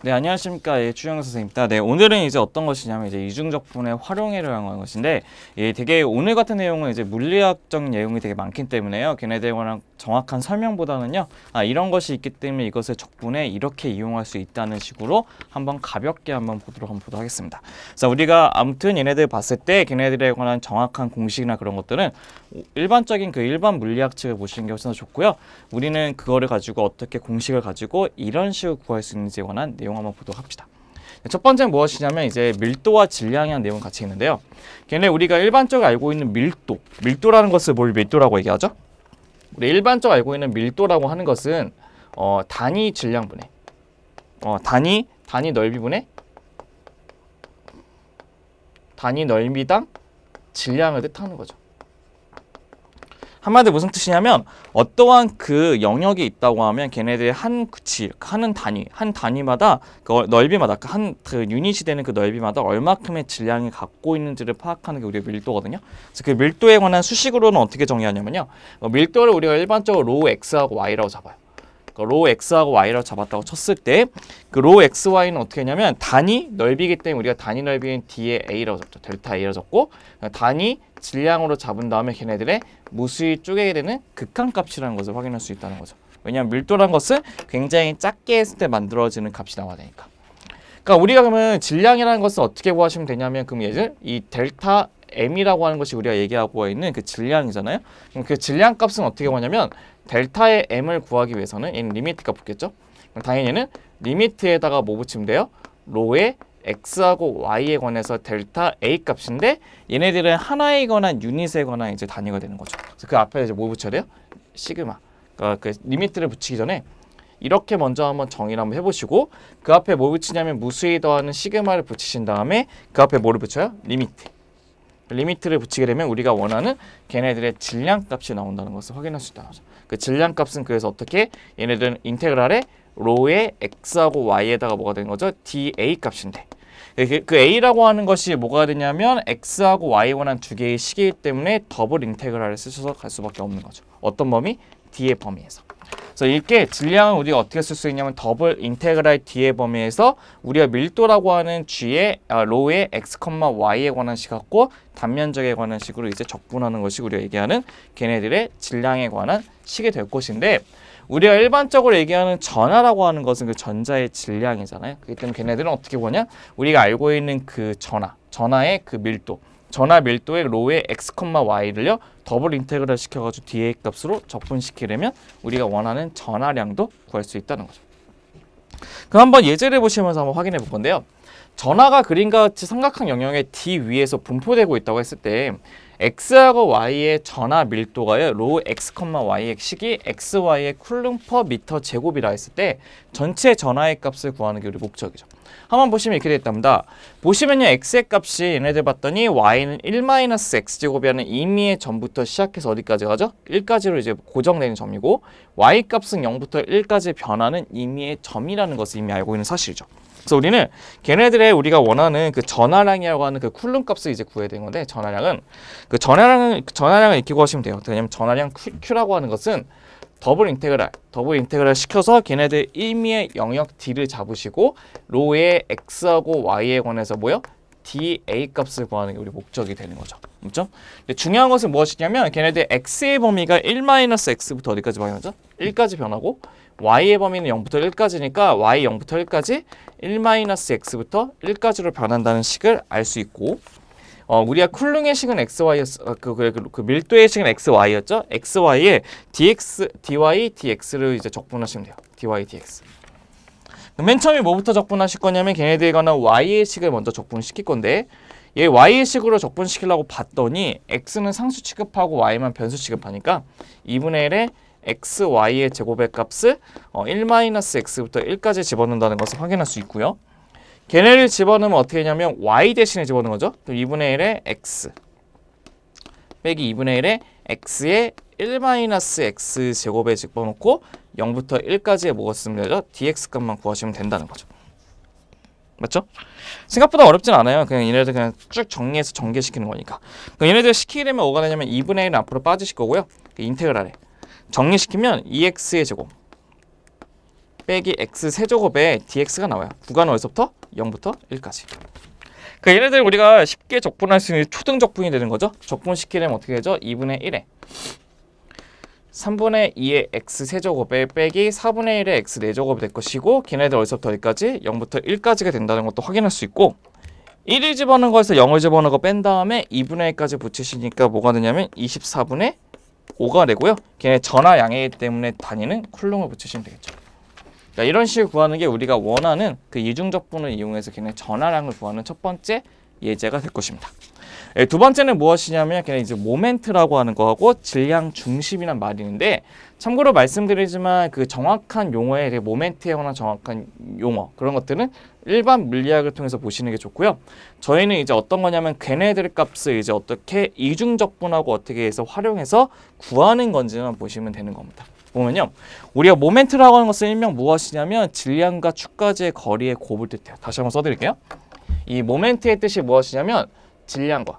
네, 안녕하십니까. 예, 추영석 선생님입니다. 네, 오늘은 이제 어떤 것이냐면 이제 이중적분의 활용에를 향한 것인데, 예, 되게 오늘 같은 내용은 이제 물리학적 내용이 되게 많기 때문에요. 걔네들에 관한 정확한 설명보다는요, 이런 것이 있기 때문에 이것을 적분에 이렇게 이용할 수 있다는 식으로 한번 가볍게 한번 보도록 하겠습니다. 자, 우리가 아무튼 얘네들 봤을 때 걔네들에 관한 정확한 공식이나 그런 것들은 일반적인 그 일반 물리학 측을 보시는 게 훨씬 더 좋고요. 우리는 그거를 가지고 어떻게 공식을 가지고 이런 식으로 구할 수 있는지에 관한 내용 한번 보도록 합시다. 첫 번째는 무엇이냐면 이제 밀도와 질량에 대한 내용이 같이 있는데요. 걔네 우리가 일반적으로 알고 있는 밀도라는 것을 뭘 밀도라고 얘기하죠? 우리 일반적으로 알고 있는 밀도라고 하는 것은 단위 질량분의 단위 넓이분의 단위 넓이당 질량을 뜻하는 거죠. 한마디로 무슨 뜻이냐면 어떠한 그 영역이 있다고 하면 걔네들의 한 단위마다 그 넓이마다 그 유닛이 되는 그 넓이마다 얼마큼의 질량이 갖고 있는지를 파악하는 게 우리가 밀도거든요. 그래서 그 밀도에 관한 수식으로는 어떻게 정의하냐면요. 밀도를 우리가 일반적으로 로 x하고 y라고 잡아요. 로 x하고 y라고 잡았다고 쳤을 때 그 로 x, y는 어떻게 했냐면 단위 넓이기 때문에 우리가 단위 넓이는 d의 a라고 잡죠. 델타 a라고 잡고 단위 질량으로 잡은 다음에 걔네들의 무수히 쪼개게 되는 극한값이라는 것을 확인할 수 있다는 거죠. 왜냐하면 밀도라는 것은 굉장히 작게 했을 때 만들어지는 값이 나와야 되니까. 그러니까 우리가 그러면 질량이라는 것을 어떻게 구하시면 되냐면 그럼 예를 이 델타 m이라고 하는 것이 우리가 얘기하고 있는 그 질량이잖아요. 그럼 그 질량 값은 어떻게 구하냐면 델타의 m을 구하기 위해서는 얘는 리미트가 붙겠죠. 그럼 당연히 얘는 리미트에다가 뭐 붙이면 돼요? 로의 x하고 y에 관해서 델타 a 값인데 얘네들은 하나에 관한 유닛에 관한 이제 단위가 되는 거죠. 그래서 그 앞에 이제 뭐 붙여야 돼요? 시그마. 그러니까 그 리미트를 붙이기 전에 이렇게 먼저 한번 정의를 한번 해보시고 그 앞에 뭐 붙이냐면 무수히 더하는 시그마를 붙이신 다음에 그 앞에 뭐를 붙여요? 리미트를 붙이게 되면 우리가 원하는 걔네들의 질량 값이 나온다는 것을 확인할 수 있다는 거죠. 그 질량 값은 그래서 어떻게 얘네들은 인테그랄에 로의 x하고 y에다가 뭐가 되는 거죠? dA 값인데 그 a라고 하는 것이 뭐가 되냐면 x하고 y에 관한 두 개의 식이기 때문에 더블 인테그랄을 쓰셔서 갈 수밖에 없는 거죠. 어떤 범위? d의 범위에서. 그래서 이렇게 질량은 우리가 어떻게 쓸 수 있냐면 더블 인테그랄 d의 범위에서 우리가 밀도라고 하는 g의 로의 x, y에 관한 식 갖고 단면적에 관한 식으로 이제 적분하는 것이 우리가 얘기하는 걔네들의 질량에 관한 식이 될 것인데 우리가 일반적으로 얘기하는 전하라고 하는 것은 그 전자의 질량이잖아요. 그렇기 때문에 걔네들은 어떻게 보냐? 우리가 알고 있는 그 전하의 그 밀도, 전하 밀도의 로의 x, y를요 더블 인테그랄 시켜가지고 dA 값으로 적분시키려면 우리가 원하는 전하량도 구할 수 있다는 거죠. 그럼 한번 예제를 보시면서 한번 확인해 볼 건데요. 전하가 그림과 같이 삼각형 영역의 D 위에서 분포되고 있다고 했을 때 x하고 y의 전하 밀도가요. 로 x, y의 식이 xy의 쿨룸 퍼 미터 제곱이라 했을 때 전체 전하의 값을 구하는 게 우리 목적이죠. 한번 보시면 이렇게 됐답니다. 보시면요. x의 값이 얘네들 봤더니 y는 1-x제곱이라는 임의의 점부터 시작해서 어디까지 가죠? 1까지로 이제 고정되는 점이고 y 값은 0부터 1까지 변하는 임의의 점이라는 것을 이미 알고 있는 사실이죠. 그래서 우리는 걔네들의 우리가 원하는 그 전하량이라고 하는 그 쿨룸 값을 이제 구해야 되는 건데 전하량을 이렇게 구하시면 돼요. 왜냐면 전하량 Q라고 하는 것은 더블 인테그랄 시켜서 걔네들 임의의 영역 D를 잡으시고 로의 X하고 Y에 관해서 뭐요? dA 값을 구하는 게 우리 목적이 되는 거죠. 그렇죠? 근데 중요한 것은 무엇이냐면 걔네들 X의 범위가 1-X부터 어디까지 변하죠? 1까지 변하고 Y의 범위는 0부터 1까지니까 Y 0부터 1까지 1-X부터 1까지로 변한다는 식을 알 수 있고 우리가 쿨링의 식은 XY였어. 그 밀도의 식은 XY였죠? XY에 DX, DY, DX를 이제 적분하시면 돼요. DY, DX. 맨 처음에 뭐부터 적분하실 거냐면 걔네들에 관한 Y의 식을 먼저 적분시킬 건데 얘 Y의 식으로 적분시키려고 봤더니 X는 상수 취급하고 Y만 변수 취급하니까 2분의 1에 XY의 제곱의 값을 1-X부터 1까지 집어넣는다는 것을 확인할 수 있고요. 걔네를 집어넣으면 어떻게 하냐면 y 대신에 집어넣는 거죠. 그럼 2분의 1에 x 빼기 2분의 1에 x의 1-x 제곱에 집어넣고 0부터 1까지의 뭐가 쓰면 되죠? dx 값만 구하시면 된다는 거죠. 맞죠? 생각보다 어렵진 않아요. 그냥 얘네들 그냥 쭉 정리해서 전개시키는 거니까. 그럼 얘네들 시키려면 뭐가 되냐면 2분의 1은 앞으로 빠지실 거고요. 인테그랄에 정리시키면 2x의 제곱 빼기 x 세제곱에 dx가 나와요. 구간은 어디서부터? 0부터 1까지. 그 얘네들 우리가 쉽게 적분할 수 있는 초등 적분이 되는 거죠. 적분시키려면 어떻게 되죠? 2분의 1에 3분의 2의 x 세제곱에 빼기 4분의 1의 x 4제곱이 될 것이고 걔네들 어디서부터 어디까지? 0부터 1까지가 된다는 것도 확인할 수 있고 1을 집어넣은 거에서 0을 집어넣은 거 뺀 다음에 2분의 1까지 붙이시니까 뭐가 되냐면 24분의 5가 되고요. 걔네 전하양이기 때문에 단위는 쿨롱을 붙이시면 되겠죠. 그러니까 이런 식으로 구하는 게 우리가 원하는 그 이중적분을 이용해서 걔네 전하량을 구하는 첫 번째 예제가 될 것입니다. 두 번째는 무엇이냐면 걔네 이제 모멘트라고 하는 거하고 질량 중심이란 말이 있는데 참고로 말씀드리지만 그 정확한 용어에 대해 모멘트에 관한 정확한 용어 그런 것들은 일반 물리학을 통해서 보시는 게 좋고요. 저희는 이제 어떤 거냐면 걔네들 값을 이제 어떻게 이중적분하고 어떻게 해서 활용해서 구하는 건지만 보시면 되는 겁니다. 보면요. 우리가 모멘트라고 하는 것은 일명 무엇이냐면 질량과 축까지의 거리의 곱을 뜻해요. 다시 한번 써드릴게요. 이 모멘트의 뜻이 무엇이냐면 질량과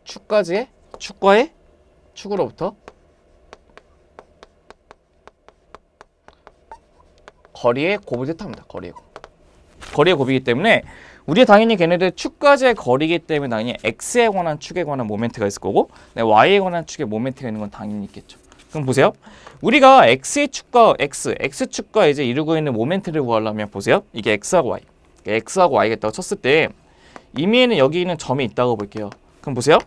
축까지의 축과의 축으로부터 거리의 곱을 뜻합니다. 거리의 곱. 거리의 곱이기 때문에 우리 당연히 걔네들 축까지의 거리이기 때문에 당연히 x에 관한 축에 관한 모멘트가 있을 거고 y에 관한 축에 모멘트가 있는 건 당연히 있겠죠. 그럼 보세요. 우리가 x의 축과 x축과 이제 이루고 있는 모멘트를 구하려면 보세요. 이게 x하고 y. x하고 y겠다고 쳤을 때 이미에는 여기 있는 점이 있다고 볼게요. 그럼 보세요.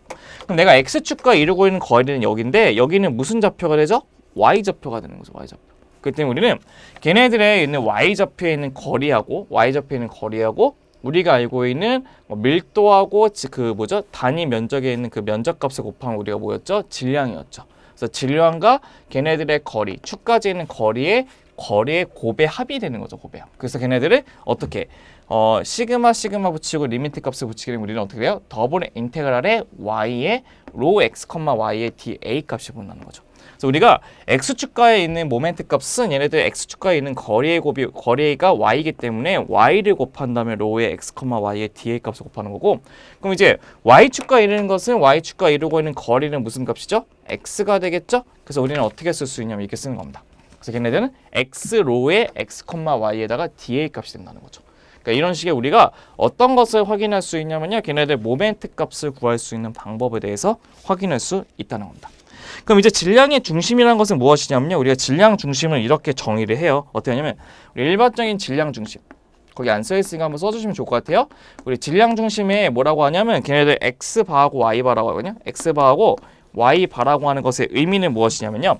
그럼 내가 x축과 이루고 있는 거리는 여기인데 여기는 무슨 좌표가 되죠? y좌표가 되는 거죠. y좌표. 그렇기 때문에 우리는 걔네들에 있는 y좌표에 있는 거리하고 y좌표에 있는 거리하고 우리가 알고 있는 밀도하고 그 단위 면적에 있는 그 면적값을 곱하면 우리가 뭐였죠? 질량이었죠. 그래서 질량과 걔네들의 거리, 축까지 있는 거리의 곱의 합이 되는 거죠. 곱의 합. 그래서 걔네들을 어떻게 시그마 붙이고 리미트 값을 붙이게 되면 우리는 어떻게 돼요? 더블 인테그랄의 y의 로 x, y의 dA 값이 본다는 거죠. 그래서 우리가 x축과에 있는 모멘트 값은 얘네들 x축과에 있는 거리가 y이기 때문에 y를 곱한 다음에 로의 x, y의 dA 값을 곱하는 거고 그럼 이제 y축과에 이르는 것은 y축과에 이루고 있는 거리는 무슨 값이죠? x가 되겠죠? 그래서 우리는 어떻게 쓸 수 있냐면 이렇게 쓰는 겁니다. 그래서 걔네들은 x 로의 x, y에다가 dA 값이 된다는 거죠. 그러니까 이런 식의 우리가 어떤 것을 확인할 수 있냐면요. 걔네들 모멘트 값을 구할 수 있는 방법에 대해서 확인할 수 있다는 겁니다. 그럼 이제 질량의 중심이라는 것은 무엇이냐면요. 우리가 질량 중심을 이렇게 정의를 해요. 어떻게 하냐면 우리 일반적인 질량 중심. 거기 안 써있으니까 한번 써주시면 좋을 것 같아요. 우리 질량 중심에 뭐라고 하냐면 걔네들 x바하고 y바라고 하거든요. x바하고 y바라고 하는 것의 의미는 무엇이냐면요.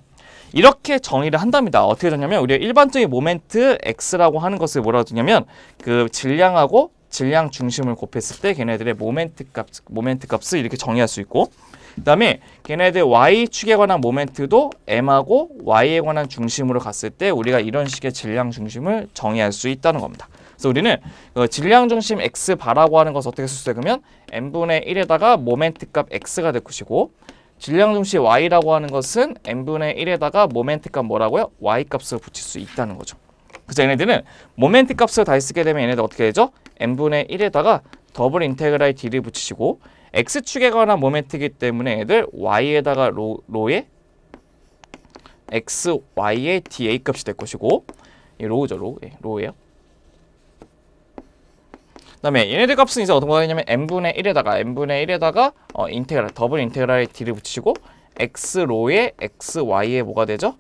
이렇게 정의를 한답니다. 어떻게 되냐면 우리가 일반적인 모멘트 x라고 하는 것을 뭐라고 하냐면 그 질량하고 질량 중심을 곱했을 때 걔네들의 모멘트 값을 이렇게 정의할 수 있고 그 다음에 걔네들 y축에 관한 모멘트도 m하고 y에 관한 중심으로 갔을 때 우리가 이런 식의 질량 중심을 정의할 수 있다는 겁니다. 그래서 우리는 질량 중심 x바라고 하는 것을 어떻게 쓸 수 있어요? 그러면 n분의 1에다가 모멘트 값 x가 될 것이고 질량 중심 y라고 하는 것은 n분의 1에다가 모멘트 값 뭐라고요? y 값을 붙일 수 있다는 거죠. 그래서 얘네들은 모멘트 값을 다시 쓰게 되면 얘네들 어떻게 되죠? n분의 1에다가 더블 인테그랄 d를 붙이시고 x축에 관한 모멘트이기 때문에 얘들 y에다가 로의 x, y의 dA 값이 될 것이고 이 로우죠. 로우예요. 그다음에 얘네들 값은 이제 어떤 거냐면 n분의 1에다가 인테그랄 더블 인테그랄의 d를 붙이시고 x 로의 x, y의 뭐가 되죠?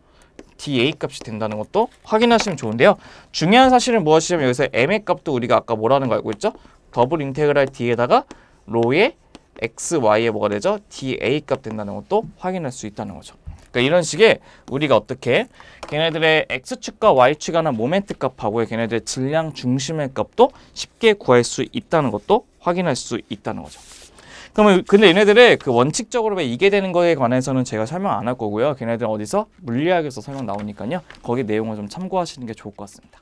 dA 값이 된다는 것도 확인하시면 좋은데요. 중요한 사실은 무엇이냐면 여기서 m의 값도 우리가 아까 뭐라는 거 알고 있죠? 더블 인테그랄 d에다가 로의 x, y의 뭐가 되죠? dA 값 된다는 것도 확인할 수 있다는 거죠. 그러니까 이런 식의 우리가 어떻게 걔네들의 x축과 y축에 관한 모멘트 값하고 걔네들의 질량 중심의 값도 쉽게 구할 수 있다는 것도 확인할 수 있다는 거죠. 그러면 근데 얘네들의 그 원칙적으로 왜 이게 되는 거에 관해서는 제가 설명 안 할 거고요. 걔네들은 어디서? 물리학에서 설명 나오니까요. 거기 내용을 좀 참고하시는 게 좋을 것 같습니다.